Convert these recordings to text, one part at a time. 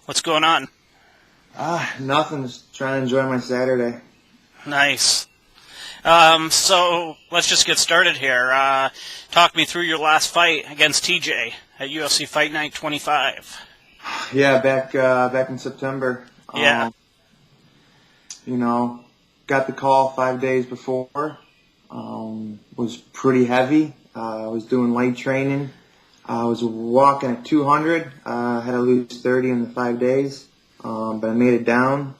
What's going on? Nothing. Just trying to enjoy my Saturday. Nice. So let's just get started here. Talk me through your last fight against TJ at UFC Fight Night 25. Yeah, back in September. Yeah. You know, got the call 5 days before. Was pretty heavy. I was doing light training. I was walking at 200. Had to lose 30 in the 5 days, but I made it down.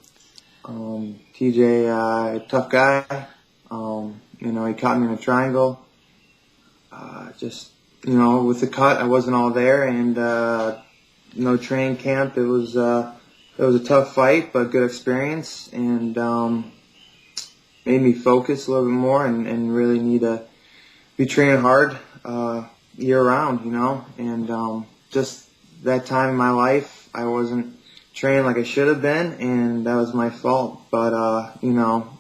TJ, tough guy. He caught me in a triangle. With the cut, I wasn't all there, and no training camp. It was a tough fight, but good experience, and made me focus a little bit more, and really need to be training hard year round, and just that time in my life, I wasn't training like I should have been, and that was my fault. But I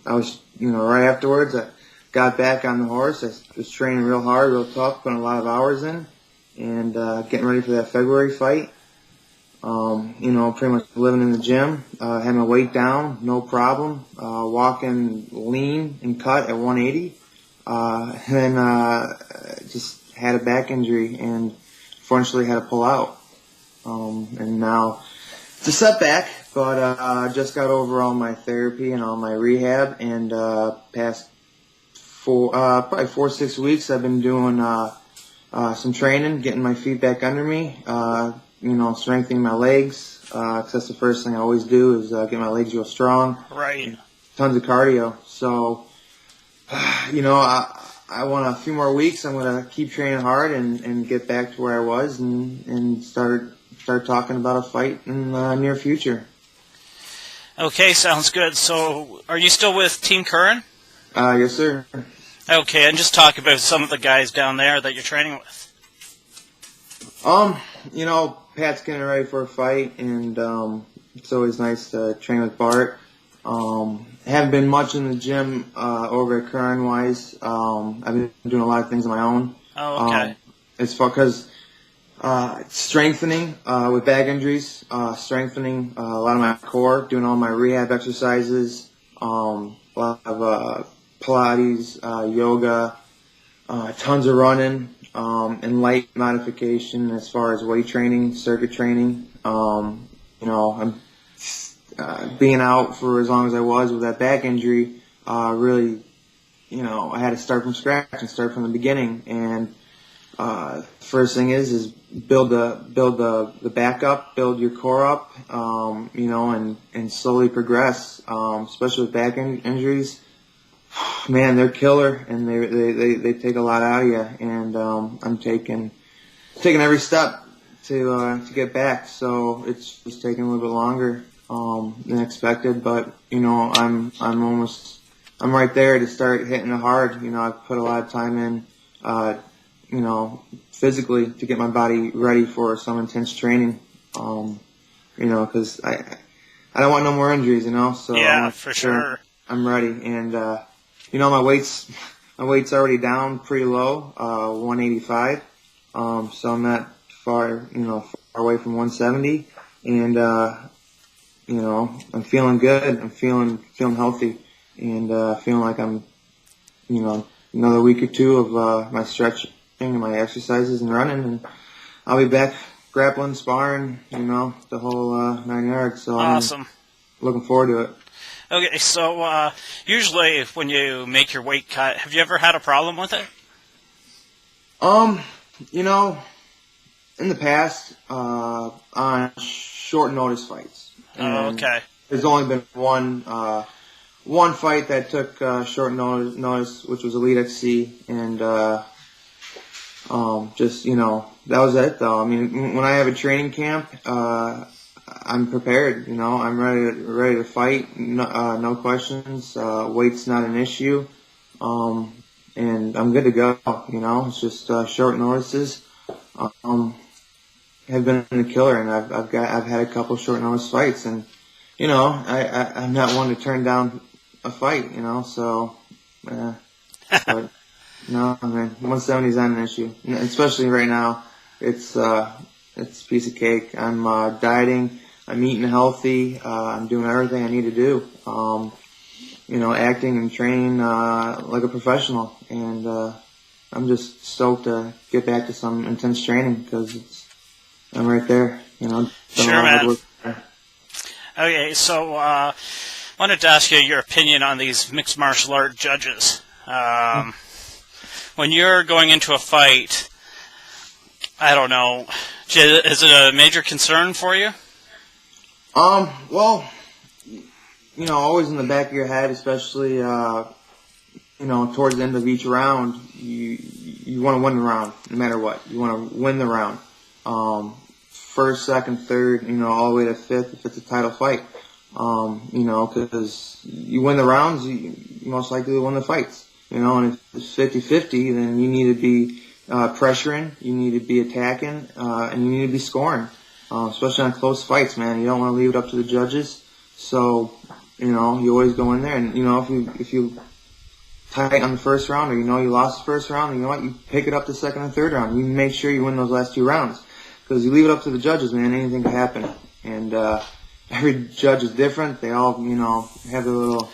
was, right afterwards, I got back on the horse. I was training real hard, real tough, putting a lot of hours in, and getting ready for that February fight. Pretty much living in the gym, had my weight down, no problem, walking lean and cut at 180, and then just had a back injury and unfortunately had to pull out. And now it's a setback, but I just got over all my therapy and all my rehab, and past probably 4 or 6 weeks I've been doing some training, getting my feet back under me, strengthening my legs, 'cause that's the first thing I always do is get my legs real strong. Right. Tons of cardio. So, I want a few more weeks. I'm going to keep training hard and get back to where I was and start talking about a fight in the near future. Okay, sounds good. So are you still with Team Curran? Yes, sir. Okay, and just talk about some of the guys down there that you're training with. Pat's getting ready for a fight, and it's always nice to train with Bart. Haven't been much in the gym over at Curran-wise. I've been doing a lot of things on my own. Oh, okay. As far as strengthening with back injuries, strengthening a lot of my core, doing all my rehab exercises, a lot of Pilates, yoga, tons of running, and light modification as far as weight training, circuit training. I'm being out for as long as I was with that back injury. Really, I had to start from scratch and start from the beginning. And first thing is build the back up, build your core up, and slowly progress. Especially with back injuries. Man, they're killer, and they take a lot out of you, and I'm taking every step to get back. So it's just taking a little bit longer than expected, but I'm right there to start hitting it hard. I've put a lot of time in, physically to get my body ready for some intense training. Because I don't want no more injuries. So Yeah, for sure. I'm ready, and my weight's already down pretty low, 185. So I'm not far away from 170, and I'm feeling good. I'm feeling healthy, and feeling like I'm, another week or two of my stretching and my exercises and running, and I'll be back grappling, sparring, the whole 9 yards. So Awesome. I'm looking forward to it. Okay, so usually when you make your weight cut, have you ever had a problem with it? In the past, on short notice fights. Oh, okay. There's only been one fight that took short notice, which was Elite XC, and that was it. Though I mean, when I have a training camp, I'm prepared. I'm ready to fight. No questions. Weight's not an issue, and I'm good to go. It's just short notices. Have been a killer, and I've had a couple short notice fights, and I'm not one to turn down a fight. So, but no, I mean 170 is not an issue, especially right now. It's a piece of cake. I'm dieting I'm eating healthy. I'm doing everything I need to do. Acting and training like a professional, and I'm just stoked to get back to some intense training because I'm right there. Done Sure, a lot of hard man. work there. Okay, so wanted to ask you your opinion on these mixed martial art judges. When you're going into a fight, I don't know, is it a major concern for you? Well, always in the back of your head, especially, towards the end of each round, you want to win the round, no matter what. You want to win the round. First, second, third, all the way to fifth if it's a title fight. Because you win the rounds, you most likely win the fights. And if it's 50-50, then you need to be pressuring, you need to be attacking, and you need to be scoring. Especially on close fights, man. You don't want to leave it up to the judges. So, you always go in there, and if you tight on the first round, or you lost the first round, you pick it up the second and third round. You make sure you win those last two rounds, because you leave it up to the judges, man. Anything can happen, and every judge is different. They all, have their little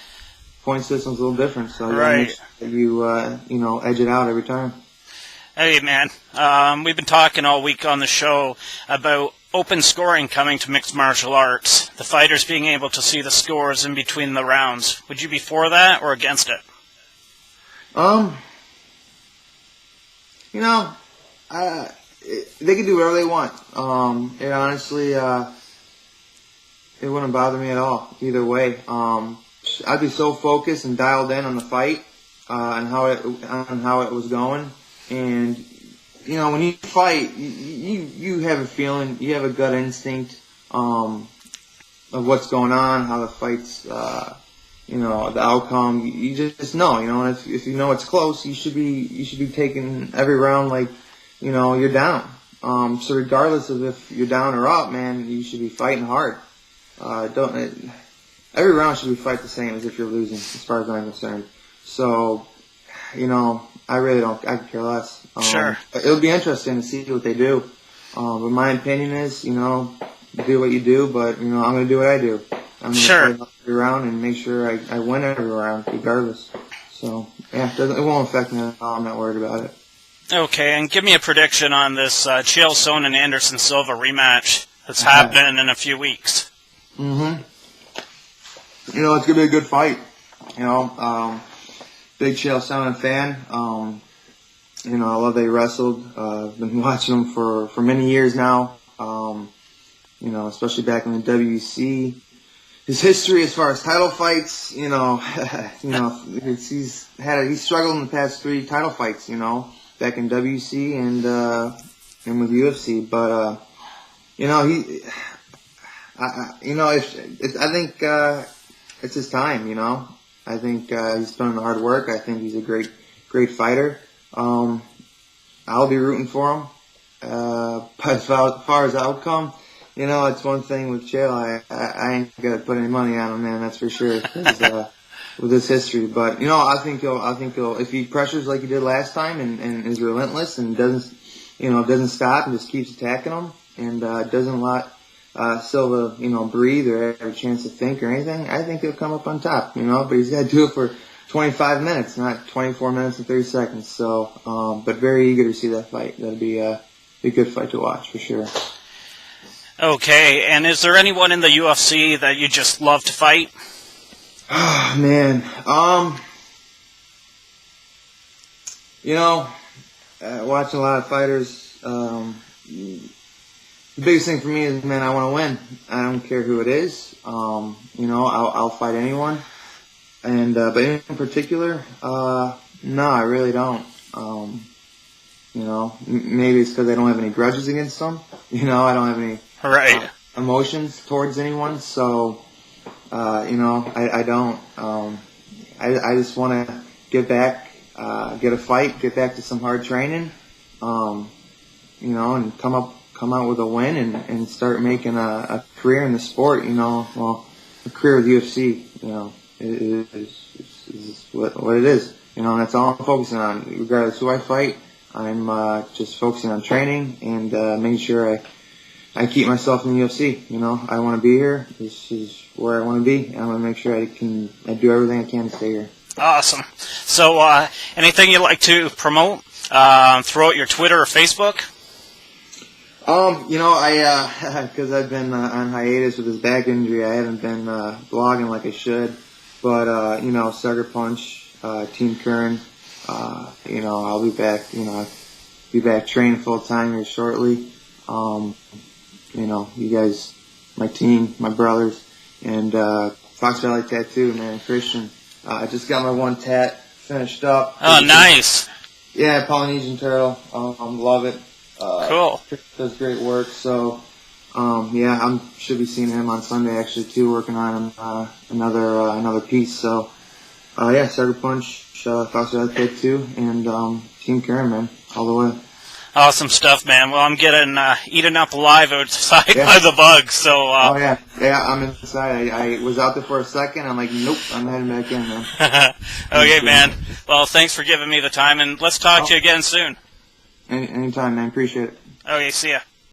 point systems a little different. So you gotta make sure that you edge it out every time. Hey, man. We've been talking all week on the show about open scoring coming to mixed martial arts, the fighters being able to see the scores in between the rounds. Would you be for that or against it? They can do whatever they want. It honestly, it wouldn't bother me at all either way. I'd be so focused and dialed in on the fight, and how it was going. And when you fight, you have a feeling, you have a gut instinct of what's going on, how the fight's, the outcome. You just know, and if you know it's close, you should be taking every round like, you're down. So regardless of if you're down or up, man, you should be fighting hard. Every round should be fight the same as if you're losing, as far as I'm concerned. So, I really don't. I could care less. Sure. It'll be interesting to see what they do. But my opinion is, do what you do, but I'm going to do what I do. I'm going to fight every round and make sure I win every round, regardless. So yeah, it won't affect me at all. I'm not worried about it. Okay, and give me a prediction on this Chael Sonnen and Anderson Silva rematch that's happening in a few weeks. Mm-hmm. It's going to be a good fight. Big Chael Sonnen fan. I love that he wrestled. I've been watching him for many years now. Especially back in the WC. His history as far as title fights, he's struggled in the past 3 title fights, back in WC and with UFC. But I think it's his time. I think he's done the hard work. I think he's a great fighter. I'll be rooting for him. But as far as outcome, it's one thing with Chael. I ain't gonna put any money on him, man. That's for sure. With his history, but I think he'll if he pressures like he did last time and is relentless and doesn't stop and just keeps attacking him and doesn't let Silva breathe or have a chance to think or anything. I think he'll come up on top. But he's got to do it for 25 minutes, not 24 minutes and 30 seconds. So, but very eager to see that fight. That'll be a good fight to watch for sure. Okay, and is there anyone in the UFC that you just love to fight? Oh, man. Watching a lot of fighters, the biggest thing for me is, man, I want to win. I don't care who it is. I'll fight anyone. And, but in particular, no, I really don't. Maybe it's because I don't have any grudges against them. I don't have any emotions towards anyone. So, I don't. I just want to get back, get a fight, get back to some hard training, and come out with a win and start making a career in the sport. A career with UFC. Is what it is. And that's all I'm focusing on. Regardless who I fight, I'm just focusing on training and making sure I I keep myself in the UFC. You know, I want to be here. This is where I want to be. I want to make sure I do everything I can to stay here. Awesome. So, anything you'd like to promote? Throughout your Twitter or Facebook? You know, because I've been on hiatus with this back injury, I haven't been blogging like I should. But you know, Sucker Punch, Team Kern. You know, I'll be back. You know, I'll be back training full time here shortly. You know, you guys, my team, my brothers, and Fox Valley Tattoo, man, Christian. I just got my one tat finished up. Oh, nice. Yeah, Polynesian turtle. Love it. Cool. Does great work. So, yeah, should be seeing him on Sunday actually too, working on another piece. So, yeah, Sucker Punch, Fox Valley Tattoo, and Team Karen, man, all the way. Awesome stuff, man. Well, I'm getting eaten up alive outside by the bugs. So. Oh yeah, I'm inside. I was out there for a second. I'm like, nope, I'm heading back in, man. Okay, man. Well, thanks for giving me the time, and let's talk to you again soon. Anytime, man. Appreciate it. Okay, see ya.